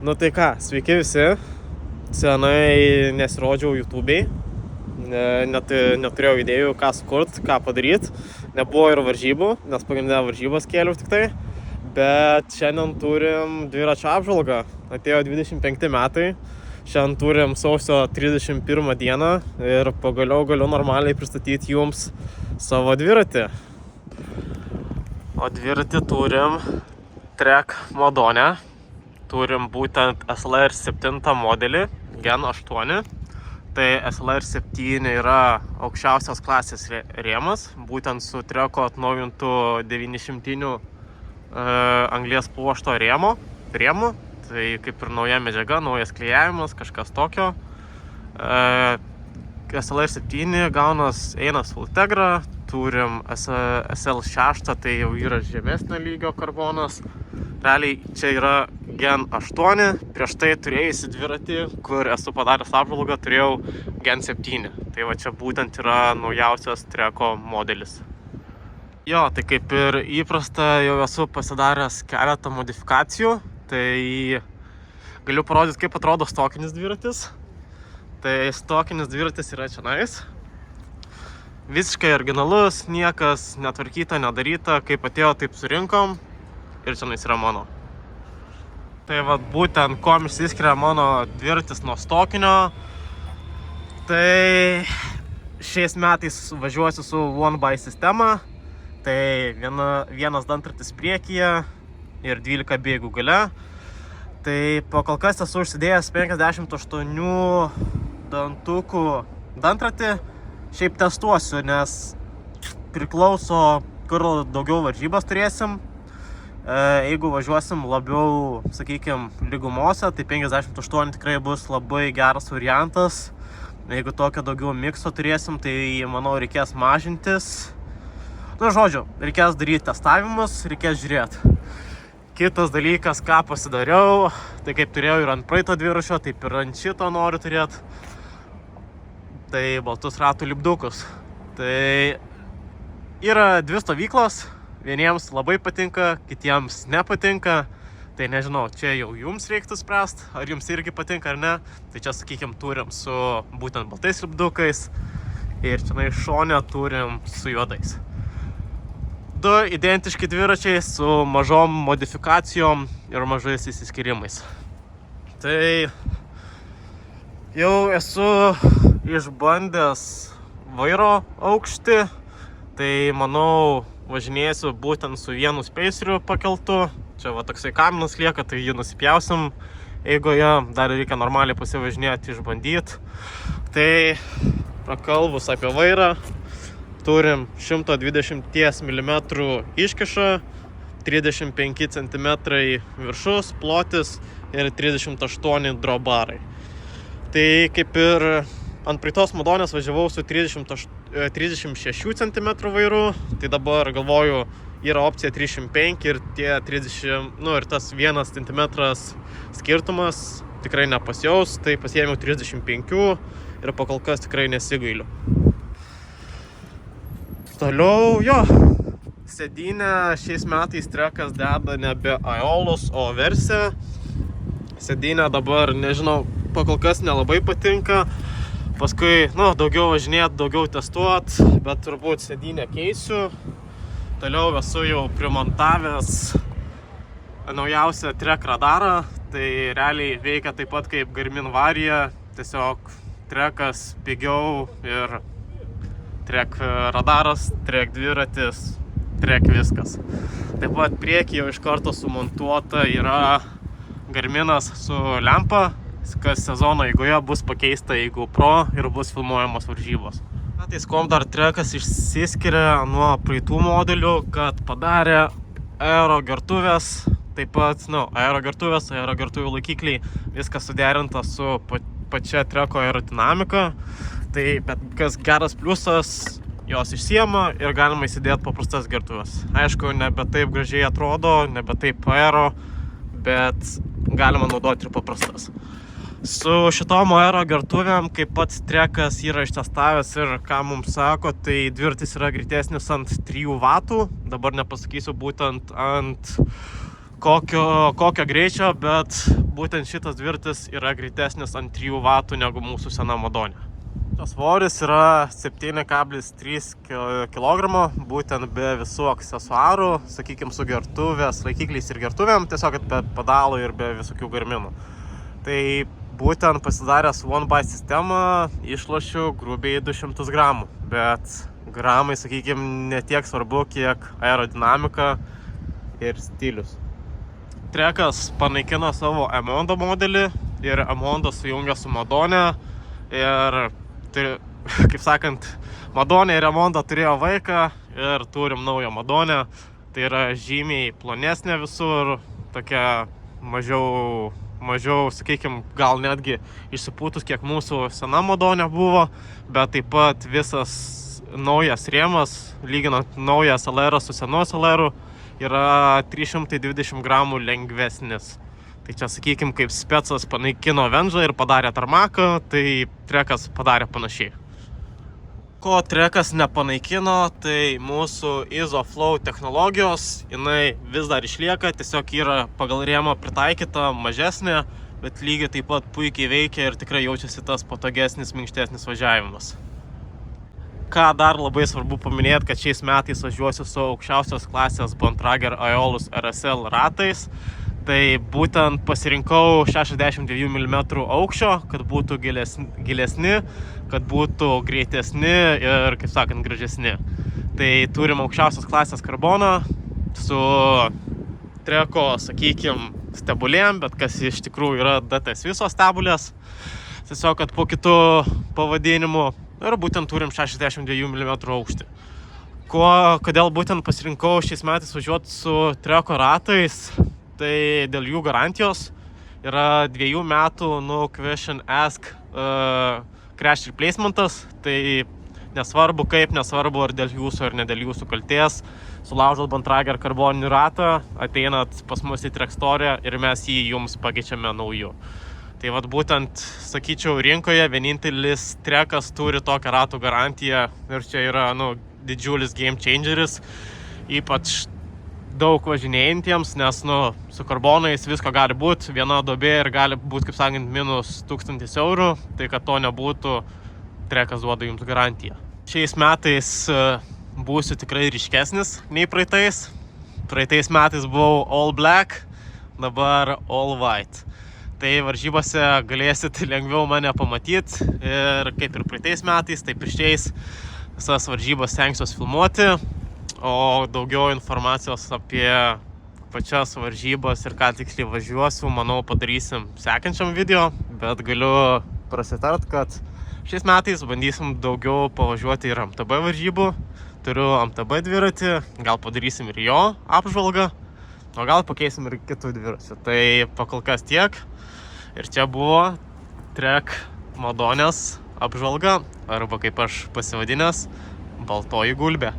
Nu tai ką, sveiki visi. Senai nesirodžiau YouTube'ai. Neturėjau idėjų, ką sukurt, ką padaryt. Nebuvo ir varžybų, nes pagrindinę varžybas kėliau tik tai. Bet šiandien turim dviračio apžvalgą. Atėjo 25 metai. Šiandien turim sausio 31 dieną ir pagaliau galiu normaliai pristatyti jums savo dviratį. O dviratį turim Trek Madone. Turim būtent SLR 7 modelį, Gen 8. Tai SLR 7 yra aukščiausios klasės rėmas, būtent su Treko atnaujintų 900 anglies pluošto rėmu. Tai kaip ir nauja medžiaga, naujas klijavimas, kažkas tokio. SLR 7 gaunas eina su Ultegra, turim SL6, tai jau yra žemesnio lygio karbonas. Realiai čia yra Gen 8, prieš tai turėjusi dviratį, kur esu padaręs apžvalgą, turėjau Gen 7. Tai va čia būtent yra naujausias Treko modelis. Jo, tai kaip ir įprasta, jau esu pasidaręs keletą modifikacijų. Tai galiu parodyti, kaip atrodo stokinis dviratis. Tai stokinis dviratis yra čionais. Visiškai originalus, niekas netvarkyta, nedaryta, kaip atėjo, taip surinkom. Ir čionais yra mano. Tai va būtent, kuom išsiskiria mano dviratis nuo stokinio. Tai šiais metais važiuosiu su One by sistema. Tai vienas dantratis priekyje ir 12 bėgių gale. Tai po kol kas esu užsidėjęs 58 dantukų dantratį. Šiaip testuosiu, nes priklauso, kur daugiau varžybas turėsim. Jeigu važiuosim labiau, sakykime, lygumose, tai 58 tikrai bus labai geras variantas. Jeigu tokio daugiau mikso turėsim, tai manau reikės mažintis. Nu, žodžiu, reikės daryti testavimus, reikės žiūrėti. Kitas dalykas, ką pasidariau, tai kaip turėjau ir ant praeito dviračio, taip ir ant šito noriu turėti. Tai baltus ratų lipdukus. Tai yra dvi stovyklos. Vieniems labai patinka, kitiems nepatinka. Tai nežinau, čia jau jums reiktų spręsti, ar jums irgi patinka ar ne. Tai čia, sakykime, turim su būtent baltais lipdukais. Ir čia šone turim su juodais. Du identiški dviračiai su mažom modifikacijom ir mažais įsiskyrimais. Tai jau esu išbandęs vairo aukštį. Tai manau, važinėsiu būtent su vienu spaceriu pakeltu. Čia va toksai kaminas lieka, tai jį nusipjausim eigoje. Dar reikia normaliai pasivažinėti, išbandyti. Tai prakalbus apie vairą, turim 120 mm iškišą, 35 cm viršus, plotis ir 38 drawbarai. Tai kaip ir ant praeitos Madonės važiavau su 36 cm vairu, tai dabar galvoju, yra opcija 35 ir tie 30, ir tas 1 cm skirtumas tikrai nepasijaus, tai pasiėmiau 35 ir pakol kas tikrai nesigailiu. Toliau, sėdynę šiais metais Trekas deda nebe Aeolus, o Verse. Sėdynę dabar, nežinau, pakol kas nelabai patinka. Paskui, daugiau važinėt, daugiau testuot, bet turbūt sėdynę keisiu. Toliau esu jau primontavęs naujausią Trek radarą. Tai realiai veikia taip pat kaip Garmin Varia. Tiesiog Trekas pigiau ir Trek radaras, Trek dviratis, Trek viskas. Taip pat prieky jau iš karto sumontuota yra Garminas su lempa, kas sezono eigoje bus pakeista į GoPro ir bus filmuojamos varžybos. Tai kuom dar Trekas išsiskiria nuo praeitų modelių, kad padarė aerogertuvės, taip pat, aerogertuvių laikikliai, viskas suderinta su pačia Treko aerodinamika. Tai bet kas geras pliusas, jos išsiema ir galima įsidėti paprastas gertuvės. Aišku, nebe taip gražiai atrodo, nebe taip aero, bet galima naudoti ir paprastas. Su šitom aero gertuvėm, kaip pats Trekas yra ištestavęs ir ką mums sako, tai dviratis yra greitesnis ant 3 W. Dabar nepasakysiu būtent ant kokio greičio, bet būtent šitas dviratis yra greitesnis ant 3 vatų negu mūsų sena Madone. Svoris yra 7,3 kg, būtent be visų aksesuarų, sakykime, su gertuvės, laikikliais ir gertuvėm, tiesiog be pedalų ir be visokių garminų. Tai būtent pasidaręs One Bike sistemą išlošiu grubiai 200 gramų, bet gramai, sakykime, netiek svarbu, kiek aerodinamika ir stilius. Trekas panaikino savo M-Honda modelį ir M-Honda sujungia su Madone ir, kaip sakant, Madone ir M-Honda turėjo vaiką ir turim naują Madone. Tai yra žymiai plonesnė visur, tokia mažiau, sakykime, gal netgi išsipūtus, kiek mūsų sena Madone buvo, bet taip pat visas naujas rėmas, lyginant naują SLR su senu SLR, yra 320 gramų lengvesnis. Tai čia, sakykime, kaip specas panaikino Venžą ir padarė tarmaką, tai Trekas padarė panašiai. Ko Trekas nepanaikino, tai mūsų ISOFlow technologijos, jinai vis dar išlieka, tiesiog yra pagal rėmą pritaikyta, mažesnė, bet lygiai taip pat puikiai veikia ir tikrai jaučiasi tas patogesnis, minkštesnis važiavimas. Ką dar labai svarbu paminėti, kad šiais metais važiuosiu su aukščiausios klasės Bontrager Aeolus RSL ratais. Tai būtent pasirinkau 62 mm aukščio, kad būtų gilesni, kad būtų greitesni ir, kaip sakant, gražesni. Tai turim aukščiausios klasės karboną su Treko, sakykime, stebulėm, bet kas iš tikrųjų yra DTS visos stebulės. Tiesiog, kad po kitų pavadinimų. Ir būtent turim 62 mm aukštį. Kodėl būtent pasirinkau šiais metais važiuoti su Treko ratais, tai dėl jų garantijos yra 2 metų no question ask crash replacementas, tai nesvarbu kaip, nesvarbu ar dėl jūsų ar ne dėl jūsų kaltės, sulaužot Bontrager karboninį ratą, ateinat pas mus į Trekstory ir mes jį jums pakeičiame nauju. Tai vat būtent, sakyčiau, rinkoje vienintelis Trekas turi tokią ratų garantiją ir čia yra, didžiulis game changeris, ypač daug važinėjantiems, nes, su karbonais visko gali būti, viena duobė ir gali būti, kaip sakant, minus 1000 eurų, tai kad to nebūtų, Trekas duoda jums garantiją. Šiais metais būsiu tikrai ryškesnis nei praeitais. Praeitais metais buvau all black, dabar all white. Tai varžybose galėsit lengviau mane pamatyti ir kaip ir praeitais metais, taip ir šiais visas varžybas stengsiuos filmuoti, o daugiau informacijos apie pačias varžybas ir ką tiksliai važiuosiu, manau, padarysim sekančiam video, bet galiu prasitart, kad šiais metais bandysim daugiau pavažiuoti ir MTB varžybų. Turiu MTB dviratį, gal padarysim ir jo apžvalgą, o gal pakeisim ir kitų dviračių. Tai pakol kas tiek. Ir čia buvo Trek Madonės apžvalga, arba kaip aš pasivadinęs, baltoji gulbė.